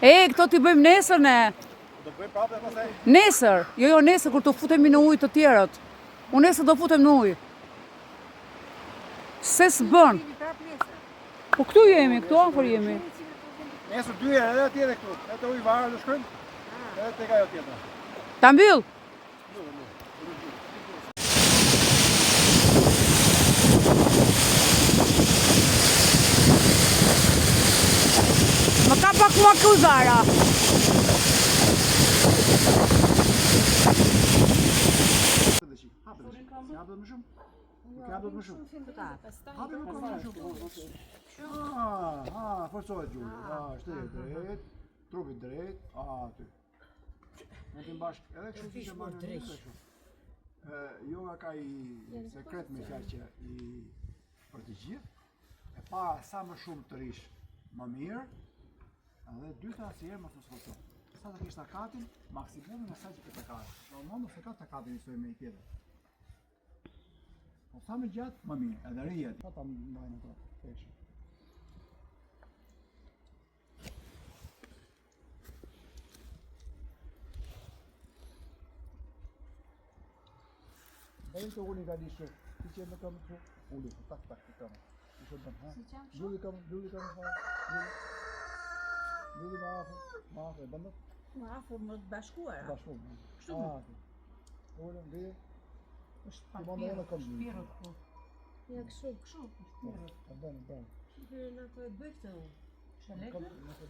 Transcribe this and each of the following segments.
Këto t'i bëjmë nesër ne. Do bëjmë prapë pastaj. Nesër, jo nesër kur të futemi në ujë të tjerët. Unë nesër do futem në ujë. Se s'bën. Po këtu jemi, këtu afër jemi. Nesër 2 herë edhe atje këtu. Edhe ujë varë do shkojmë. Edhe tek ajo tjetra. Ta mbyll. Më ka pak mua këtu Zara. Hapet më shumë. Nuk hapet më shumë. Hapet më shumë. Forcohet gjurë. Shtret drejt, trupi drejt, aty. Në të mbashk edhe kështu që më drejt. Yoga ka i sekret me fjalë i për të gjithë. E para sa më shumë të rish më mirë. Edhe dyta asnjëherë mos u sforco. Sa të kish takatin, maksimumin e sa që ke takat. Normal nëse ka takatin njësoj me i tjetër. Po sa më gjatë, më mirë. Edhe rria. Ta mbajnë ato peshë. Bëjmë të ullin ka dishë, ti që më kam të ullin, tak, të kam. Ishë të ha? Lulli kam, lulli ma afë, e bëndët? Ma afër më të bashkuara. Bashkuar. Kështu. Ullin, dhe? Është pak shpirët po. Ja kështu. E bënë. Na po e bëj këtë unë. Shalek?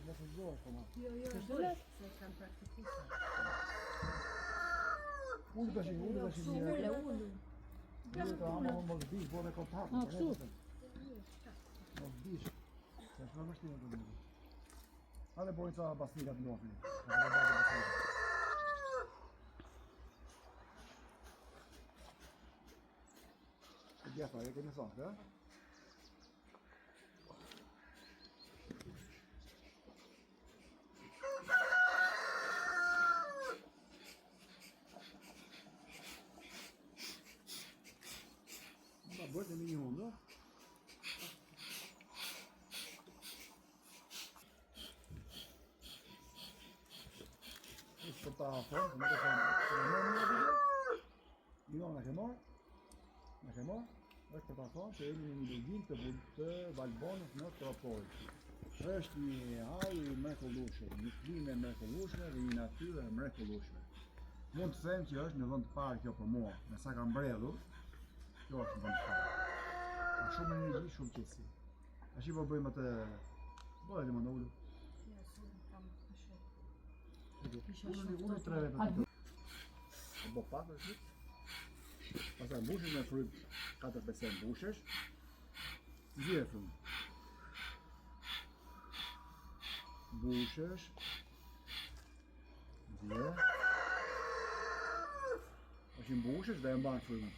Nëse zohë, po ma. Jo, se kam praktikuar. Ullin të shi Ullë. Ullin të ama mos bish, bo me kontakt. Kështu. Mos bish. Se është më mështirë të bëjmë. Hale bojnë ca basnikat në ofli. E djefa, e kemi thonë, e? Më bërë të një hundë, për ta afon, më të thonë, në kemor, është për ta thonë që jemi një lugin të Valbonës në Tropoj. Është një ajë mrekullueshme, një klime mrekullueshme dhe një natyrë mrekullueshme. Mund të them që është në vend të parë kjo për mua, me sa ka mbredhur, kjo është në vend të parë. Ka shumë energji, shumë qetësi. Tash po bëjmë atë, bëhet më ndonjë. Unë tre vetë. Po pak është. Pastaj mbushesh me fryt 4-5 mbushesh. Zgjerë fryt. Mbushesh. Zgjerë. Tash mbushesh dhe e mban frytin.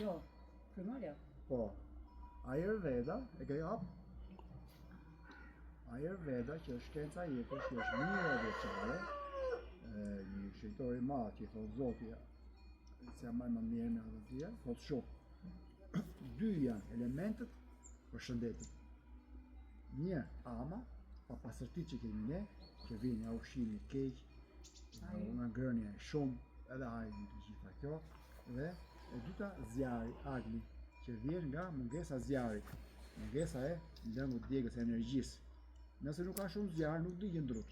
Jo, primarja. Po. Ayurveda, e ke hap? Ayurveda që është shkenca jetës, që është mirë e veçare, një shëjtor i madh që i thotë Zoti, se jam më mirë në atë dia, thotë shumë. Dy janë elementet për shëndetin. Një ama, pa pasërti që kemi ne, që vinë nga ushqimi i keq, nga ngrënia e shumë, edhe ajri të gjitha kjo, dhe e dyta zjarri, agni, që vjen nga mungesa e zjarrit, mungesa e lëngut djegës e energjisë. Nëse nuk ka shumë zjarr, nuk digjen drut.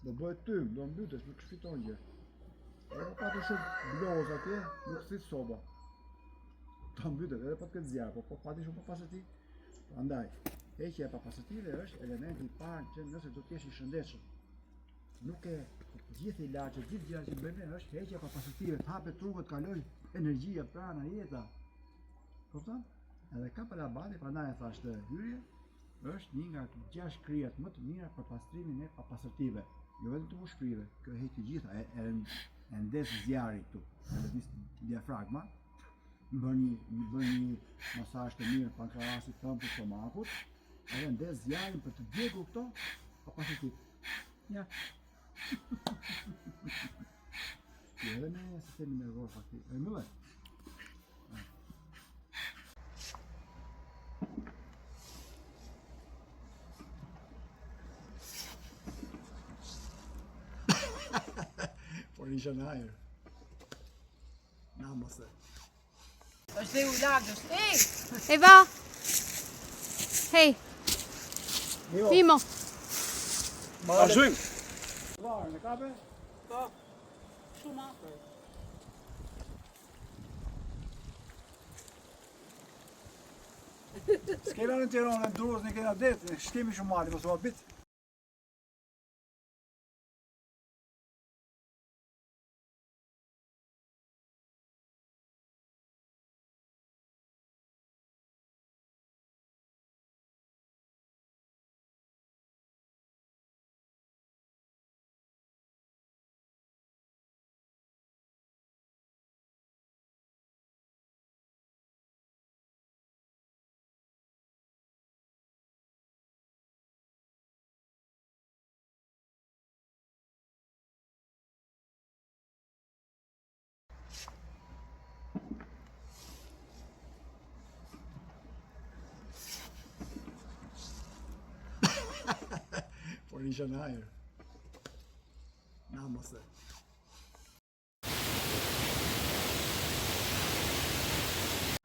Do bëhet tym, do mbytesh, nuk shfiton gjë. Edhe pa të shumë blozë atje, nuk thith soba. Do mbytet edhe pa të ketë zjarr, po pa të shumë papastërti. Prandaj, heqja e papastërtive është elementi i parë që nëse do të jesh i shëndetshëm. Nuk e gjithë ilaçet, gjithë gjërat që bëjmë është heqja e papastërtive, të hapet trungut, kaloj energjia, prana, jeta. Kupton? Edhe Kapalabhati, prandaj e thash të hyrje, është një nga 6 kryet më të mira për pastrimin e papastërtive. Jo vetëm të mushkrive, kjo heq të gjitha, e ndes zjarri këtu, e lëviz diafragma, bën një masazh të mirë pankraasit, këmbës, stomakut, edhe ndes zjarrin për të djegur këto papastërtive. Ja. Edhe me sistemin e rrofat. E mëve? Por isha në ajër. Na mos e. Është dhe u lagës. Eva! Hej, Mimo! Vazhdojmë. Varë, në kape? Po. Shumë afër. S'kena në Tiranë, në Durrës në kena detë, shkemi shumë mali, mos u habit. Por isha në ajër. Na mos e.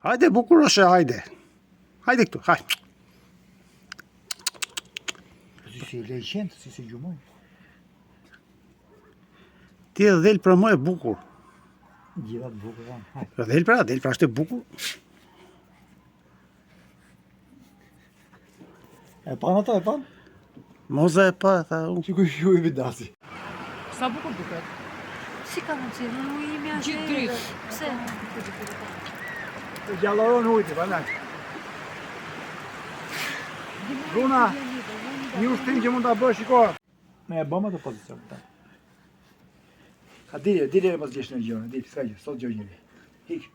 Hajde bukuroshe, hajde. Hajde këtu, hajde. Si leqend, si gjumoj. Ti e dhel pra më e bukur. Gjithat bukur janë. Hajde. Dhel pra është e bukur. E pan ata, e pan? Moza e pa, tha unë. Që ju i vidasi. Sa bukur duket. Si ka mundësi? Unë imi ashtë... Gjithë drysh. Pse? Të gjalloron ujti, banak. Runa, një ushtrim që mund të bësh, shiko. Me e bëma të pozicion. A dile e mos gjesh në gjone, dile, s'ka gjë, sot gjë njëri. Hik.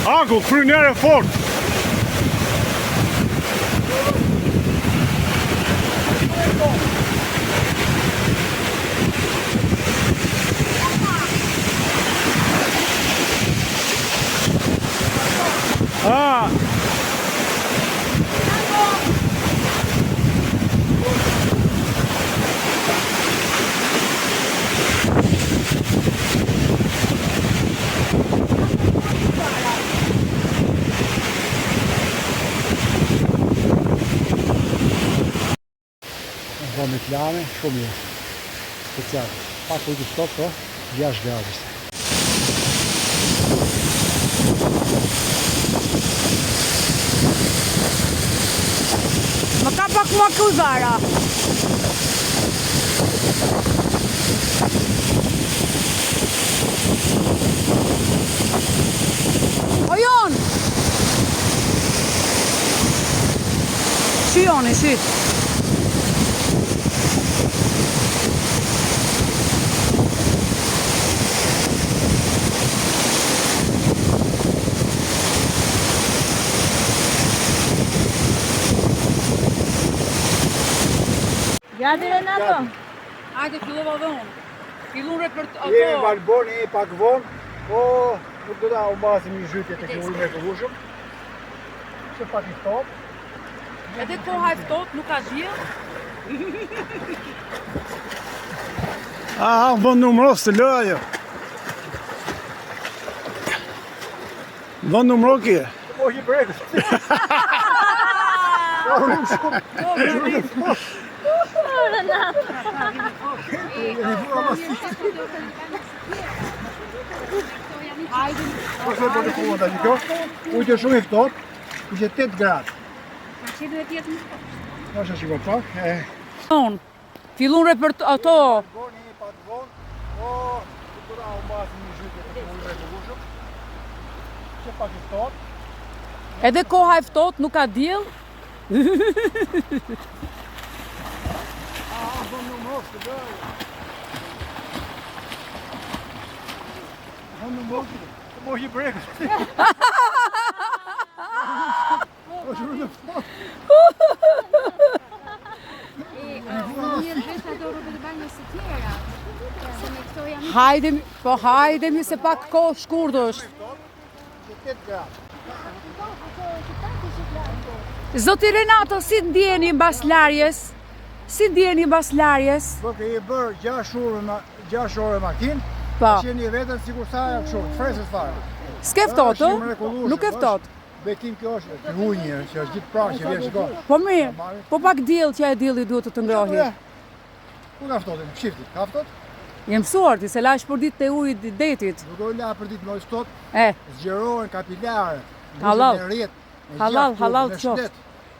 Ankull, krynere fort. Me plane, shumë mirë. Special. Pak ujtë stop, po, 6 gradës. Më ka pak mua këzara. O jon! Shijoni, shi. Gati Renato? Hajde, fillova dhe unë. Fillun Je ato. Valboni, pak vonë, po nuk do ta humbasim një zhytje të kjo ujë me kullushëm. Që pak i ftohtë. Edhe koha e ftohtë, nuk ka diell. Aha, më bënë numëros të lë ajo. Bënë numëro kje. Po i brekës. Po se po të kuon tani kjo. Ujtë është shumë i ftohtë, ishte 8 gradë. Që duhet jetë më shpejt. Mosha shiko pak. Unë. Fillun ato. Valboni, pak vonë, po nuk do ta humbasim një zhytje të kjo ujë me kullushëm. Që pak i ftohtë. Edhe koha e ftohtë, nuk ka diell. Bën numëros të bëj. Bën numëros. Po i brekës. Po shumë të ftohtë. Mirë vetë ato rrugë të banjës së tjera. Se me këto jam Hajdemi se pak kohë shkurt është. 8 gradë. Zoti Renato, si ndjeni mbas larjes? Si ndjeni mbas larjes? Po ke i bërë 6 orë makinë, Po. qeni vetën sikur sa ajo kështu, fresës fare. S'ke ftohtë, ë? Nuk e ftohtë. Bekim kjo është të hunjë, që është gjithë prashë, vjen shiko. Po mirë, po pak diell që e dielli duhet të ngrohi. Ku ka ftohtë? Shifti, ka ftohtë? Jem mësuar ti se lash për ditë të ujit i detit. Nuk do la për ditë më ftohtë, E, zgjerohen kapilare. Halal. Në rrjet, në halal, gjatë, halal në qoftë. shtet.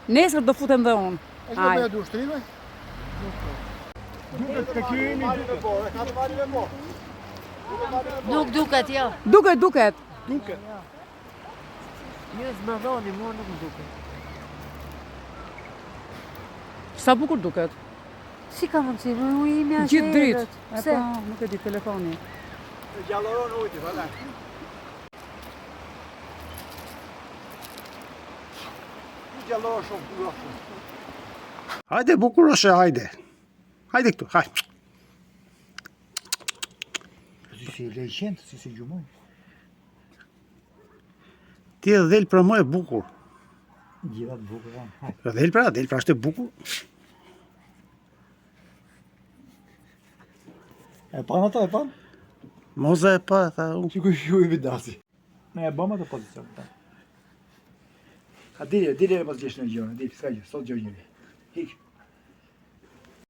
Nesër do futem dhe unë. Është do Hajde. bëhet ushtrime? Duket të kemi duket. Ka të marrë me mo. Nuk duket, jo. Duket. Duket. Një zbërdhoni, mua nuk më duket. Sa bukur duket. Si ka mundësi, ujë imi është Gjithë dritë. erët. E Pse? po, nuk e di telefoni. Të gjalloron ujti, valla. Të gjalloron shumë groshë. Hajde, bukuroshe, hajde. Hajde këtu, hajde. Si leqentë, si gjumoj. Ti e dhel pra më e bukur. Gjithat bukur janë. Dhel pra është e bukur. E pan ato, e pan? Moza e pa, tha unë. Që ku shu i vidasi. Ne e bëm ato pozicion. A dile, mos gjesh në gjone, dile, s'ka gjë, sot gjë njëri. Hik.